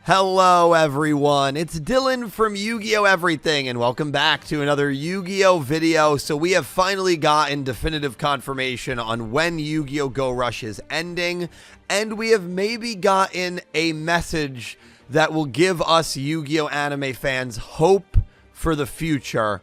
Hello everyone, it's Dylan from Yu-Gi-Oh! Everything, and welcome back to another Yu-Gi-Oh! Video. So we have finally gotten definitive confirmation on when Yu-Gi-Oh! Go Rush is ending, and we have maybe gotten a message that will give us Yu-Gi-Oh! Anime fans hope for the future.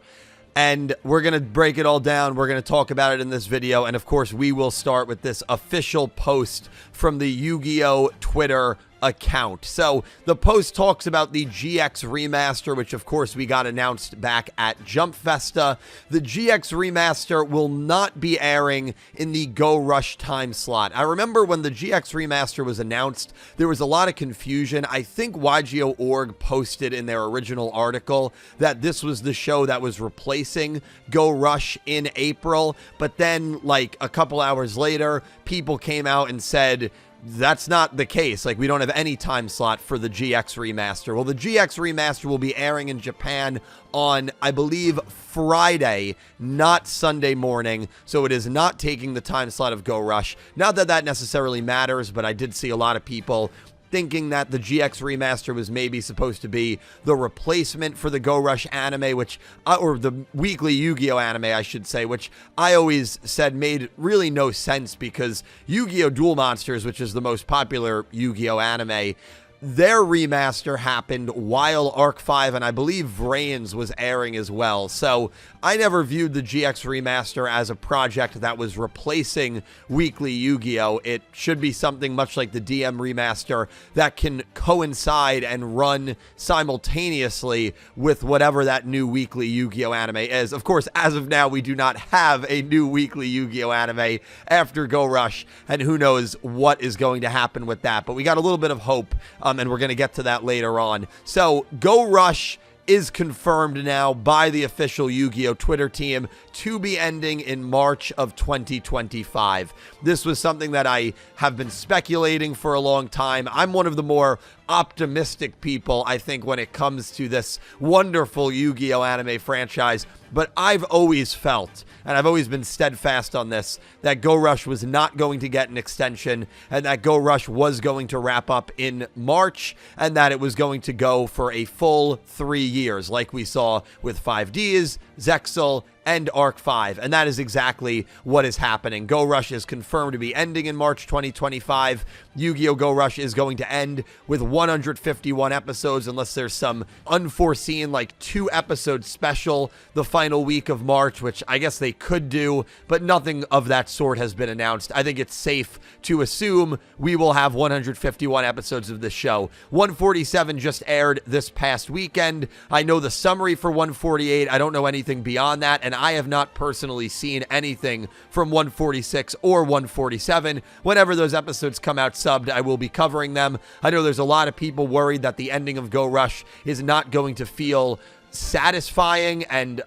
And we're going to break it all down. We're going to talk about it in this video. And of course, we will start with this official post from the Yu-Gi-Oh! Twitter account. So the post talks about the GX remaster, which of course we got announced back at Jump Festa. The GX remaster will not be airing in the Go Rush time slot. I remember when the GX remaster was announced, there was a lot of confusion. I think Yugioh posted in their original article that this was the show that was replacing Go Rush in April, but then like a couple hours later, people came out and said, that's not the case. Like, we don't have any time slot for the GX remaster. Well, the GX remaster will be airing in Japan on, I believe, Friday, not Sunday morning. So it is not taking the time slot of Go Rush. Not that that necessarily matters, but I did see a lot of people thinking that the GX remaster was maybe supposed to be the replacement for the Go Rush anime, which, or the weekly Yu-Gi-Oh! Anime, I should say, which I always said made really no sense because Yu-Gi-Oh! Duel Monsters, which is the most popular Yu-Gi-Oh! Anime, their remaster happened while Arc 5 and I believe Vrains was airing as well. So I never viewed the GX remaster as a project that was replacing weekly Yu-Gi-Oh! It should be something much like the DM remaster that can coincide and run simultaneously with whatever that new weekly Yu-Gi-Oh! Anime is. Of course, as of now, we do not have a new weekly Yu-Gi-Oh! Anime after Go Rush, and who knows what is going to happen with that. But we got a little bit of hope, and we're going to get to that later on. So, Go Rush is confirmed now by the official Yu-Gi-Oh! Twitter team to be ending in March of 2025. This was something that I have been speculating for a long time. I'm one of the more optimistic people, I think, when it comes to this wonderful Yu-Gi-Oh! Anime franchise, but I've always felt, and I've always been steadfast on this, that Go Rush was not going to get an extension, and that Go Rush was going to wrap up in March, and that it was going to go for a full 3 years, like we saw with 5Ds, Zexal, and Arc 5, and that is exactly what is happening. Go Rush is confirmed to be ending in March 2025. Yu-Gi-Oh! Go Rush is going to end with 151 episodes, unless there's some unforeseen, like, 2-episode special the final week of March, which I guess they could do, but nothing of that sort has been announced. I think it's safe to assume we will have 151 episodes of this show. 147 just aired this past weekend. I know the summary for 148. I don't know anything beyond that, and I have not personally seen anything from 146 or 147. Whenever those episodes come out subbed, I will be covering them. I know there's a lot of people worried that the ending of Go Rush is not going to feel satisfying and,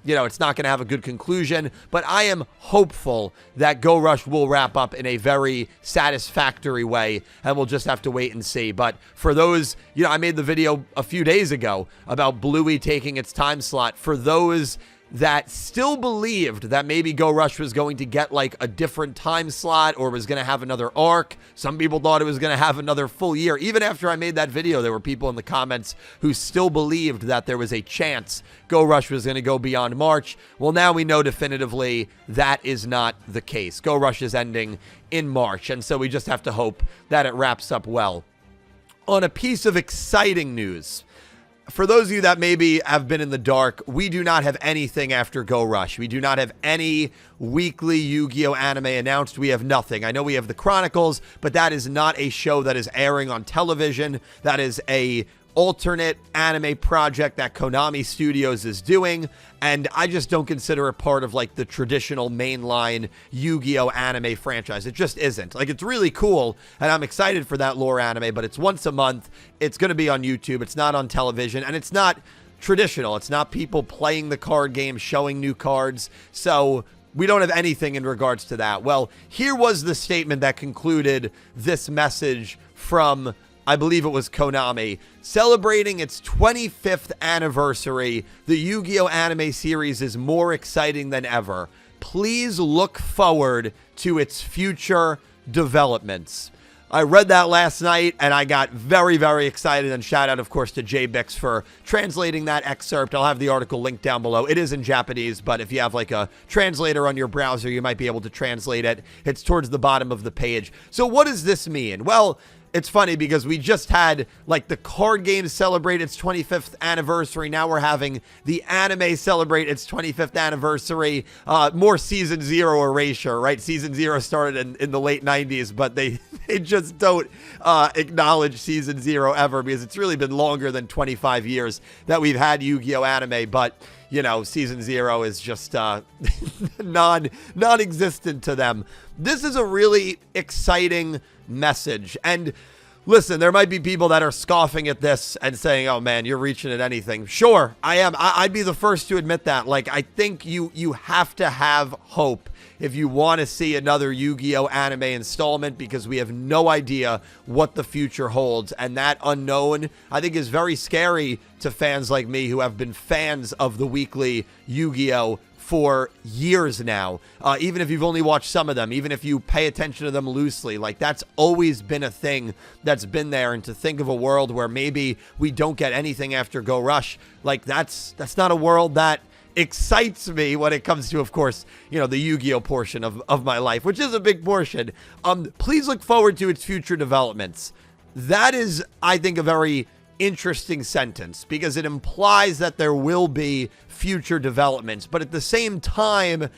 it's not going to have a good conclusion, but I am hopeful that Go Rush will wrap up in a very satisfactory way, and we'll just have to wait and see. But for those, I made the video a few days ago about Bluey taking its time slot. For those that still believed that maybe Go Rush was going to get like a different time slot or was going to have another arc. Some people thought it was going to have another full year. Even after I made that video, there were people in the comments who still believed that there was a chance Go Rush was going to go beyond March. Well, now we know definitively that is not the case. Go Rush is ending in March, and so we just have to hope that it wraps up well. On a piece of exciting news, for those of you that maybe have been in the dark, we do not have anything after Go Rush. We do not have any weekly Yu-Gi-Oh! Anime announced. We have nothing. I know we have the Chronicles, but that is not a show that is airing on television. That is a alternate anime project that Konami Studios is doing, and I just don't consider it part of like the traditional mainline Yu-Gi-Oh! Anime franchise. It just isn't. Like, it's really cool, and I'm excited for that lore anime, but it's once a month. It's going to be on YouTube. It's not on television, and it's not traditional. It's not people playing the card game, showing new cards, so we don't have anything in regards to that. Well, here was the statement that concluded this message from, I believe it was Konami. Celebrating its 25th anniversary, the Yu-Gi-Oh! Anime series is more exciting than ever. Please look forward to its future developments. I read that last night, and I got very, very excited. And shout out, of course, to JBix for translating that excerpt. I'll have the article linked down below. It is in Japanese, but if you have like a translator on your browser, you might be able to translate it. It's towards the bottom of the page. So what does this mean? Well, it's funny because we just had like the card game celebrate its 25th anniversary. Now we're having the anime celebrate its 25th anniversary. More Season 0 erasure, right? Season 0 started in the late 90s, but they just don't acknowledge Season 0 ever because it's really been longer than 25 years that we've had Yu-Gi-Oh! Anime. But you know, Season 0 is just non-existent to them. This is a really exciting message. And listen, there might be people that are scoffing at this and saying, oh man, you're reaching at anything. Sure, I am. I'd be the first to admit that. Like, I think you have to have hope if you want to see another Yu-Gi-Oh! Anime installment, because we have no idea what the future holds. And that unknown, I think, is very scary to fans like me who have been fans of the weekly Yu-Gi-Oh! For years now. Even if you've only watched some of them, even if you pay attention to them loosely, like, that's always been a thing that's been there. And to think of a world where maybe we don't get anything after Go Rush, like, that's not a world that excites me when it comes to, of course, you know, the Yu-Gi-Oh! Portion of my life, which is a big portion. Please look forward to its future developments. That is, I think, a very interesting sentence, because it implies that there will be future developments, but at the same time,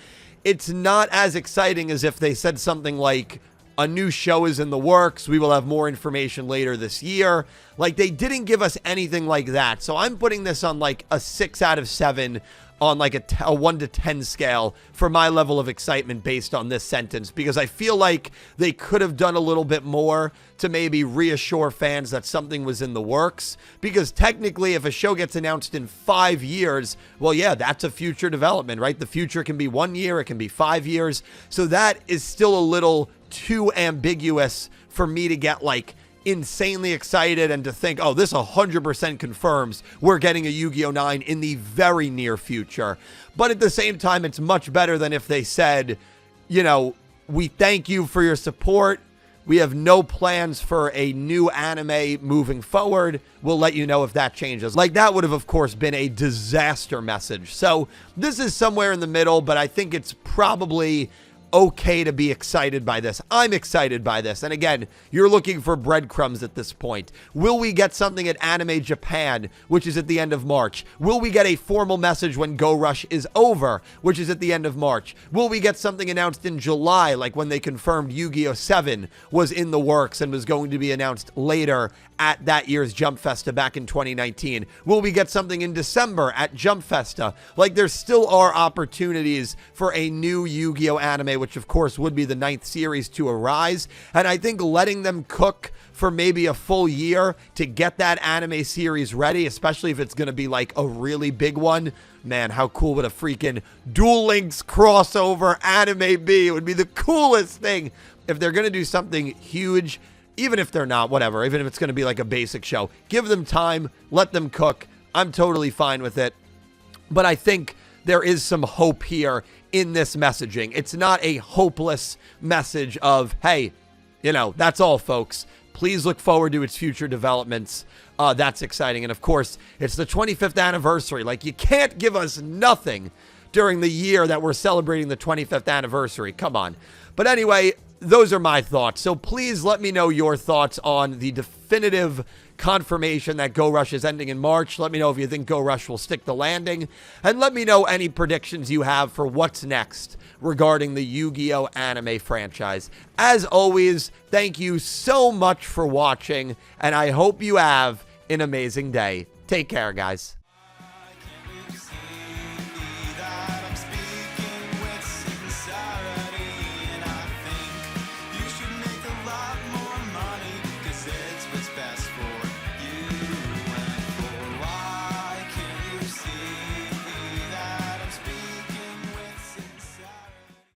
it's not as exciting as if they said something like, a new show is in the works, we will have more information later this year. Like, they didn't give us anything like that. So I'm putting this on like a 6 out of 7 on like a 1 to 10 scale for my level of excitement based on this sentence, because I feel like they could have done a little bit more to maybe reassure fans that something was in the works. Because technically, if a show gets announced in 5 years, well, yeah, that's a future development, right? The future can be 1 year, it can be 5 years. So that is still a little too ambiguous for me to get like insanely excited and to think, oh, this 100% confirms we're getting a Yu-Gi-Oh! 9 in the very near future. But at the same time, it's much better than if they said, you know, we thank you for your support. We have no plans for a new anime moving forward. We'll let you know if that changes. Like, that would have, of course, been a disaster message. So this is somewhere in the middle, but I think it's probably okay to be excited by this. I'm excited by this. And again, you're looking for breadcrumbs at this point. Will we get something at Anime Japan, which is at the end of March? Will we get a formal message when Go Rush is over, which is at the end of March? Will we get something announced in July, like when they confirmed Yu-Gi-Oh! 7 was in the works and was going to be announced later at that year's Jump Festa back in 2019? Will we get something in December at Jump Festa? Like, there still are opportunities for a new Yu-Gi-Oh! Anime, which of course would be the 9th series to arise. And I think letting them cook for maybe a full year to get that anime series ready, especially if it's going to be like a really big one, man, how cool would a freaking Duel Links crossover anime be? It would be the coolest thing. If they're going to do something huge, even if they're not, whatever, even if it's going to be like a basic show, give them time, let them cook. I'm totally fine with it. But I think there is some hope here in this messaging. It's not a hopeless message of, hey, you know, that's all, folks. Please look forward to its future developments. That's exciting. And of course, it's the 25th anniversary. Like, you can't give us nothing during the year that we're celebrating the 25th anniversary. Come on. But anyway, those are my thoughts. So please let me know your thoughts on the definitive confirmation that Go Rush is ending in March. Let me know if you think Go Rush will stick the landing. And let me know any predictions you have for what's next regarding the Yu-Gi-Oh! Anime franchise. As always, thank you so much for watching, and I hope you have an amazing day. Take care, guys.